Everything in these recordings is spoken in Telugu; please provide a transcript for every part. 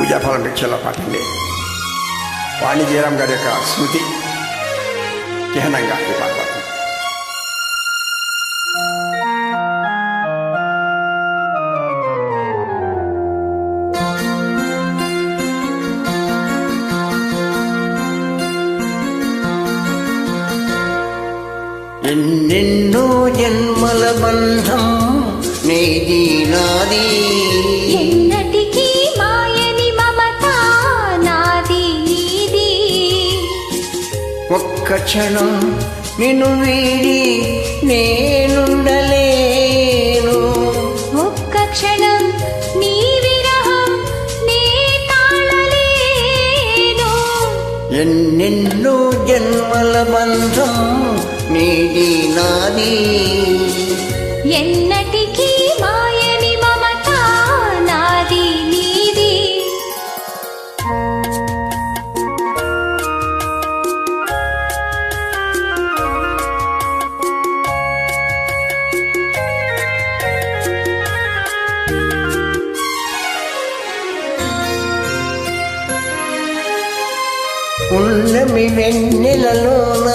పూజాఫలం భిక్షలో పాటండి. వాణి జయరాం గారి యొక్క స్మృతి చిహ్నంగా ఈ పాట పాడుతుంది. ఎన్నెన్నో జన్మల బంధం నీది నాది, ఎన్నటికీ మాయని మమత నాది నీది. ఒక్క క్షణం నిన్ను వీడి నేనుండలేను, ఒక్క క్షణం నీ విరహం నే తాళలేను. ఎన్నెన్నో జన్మల బంధం నీది నాది, ఎన్నటికీ మాయని మమత నాది నీది. ఉన్నమి వెన్నెలలోన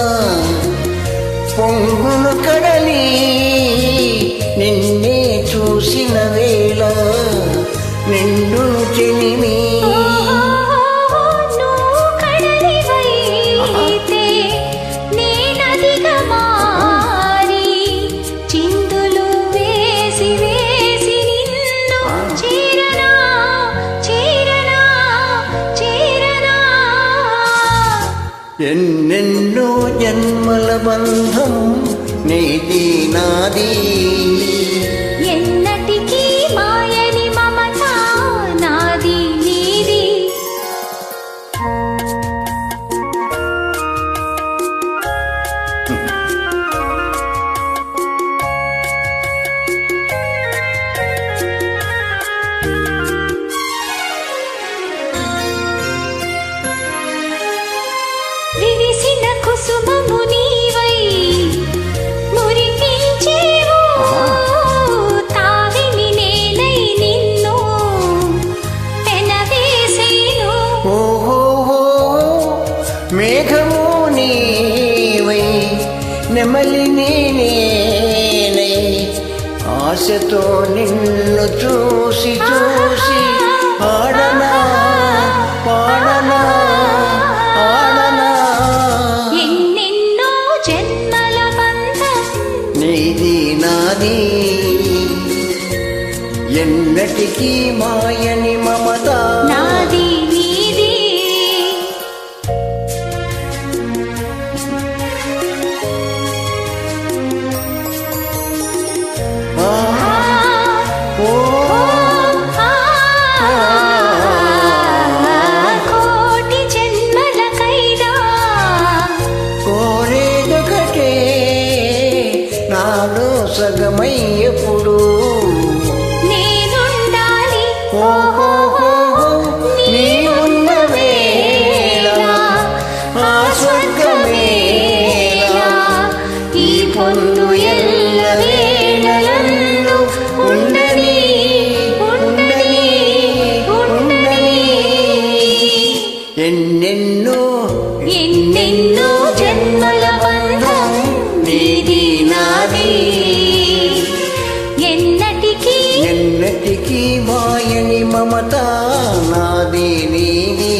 పొంగును కడలి నిన్నే చూసిన వేళ నిండును చెలిమి. నువ్వు కడలివైతే నేనదిగా మారి చిందులు వేసి వేసి నిన్ను చేరనా చేరనా చేరనా. ఎన్నెన్నో జన్మల బంధం నీది నాది, ఎన్నటికీ మాయని మమత నాది నీది. విరిసిన కుసుమము నీవై మురిపించేవు, తావిని నేనై నిన్ను పెనవేసేను. ఓహో మేఘము నీవై నెమలి నేనై ఆశతో నిన్ను చూసి చూసి ఆడనా పాడనా ఆడనా. ఎన్నెన్నో జన్మల బంధం నీది నాది, ఎన్నటికీ మాయని మమత నాది నీది. ఆ, ఓ, కోటి జన్మలకైనా కోరేదొకటే నాలో సగమై ఎప్పుడు నేనుండాలి. ఓహో నీ ఉన్న వేళ ఆ స్వర్గమేలా, ఈ పొందు ఎల్ల వేళలందు ఉండని ఉండని ఉండని. ఎన్నెన్నో ఎన్నెన్నో జన్మల బంధం నీది నాది, ఎన్నటికీ ఎన్నటికీ మాయని మమత నాది నీది.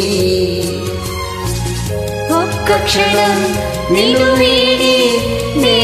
ఒక్క క్షణం నిన్ను వీడి నే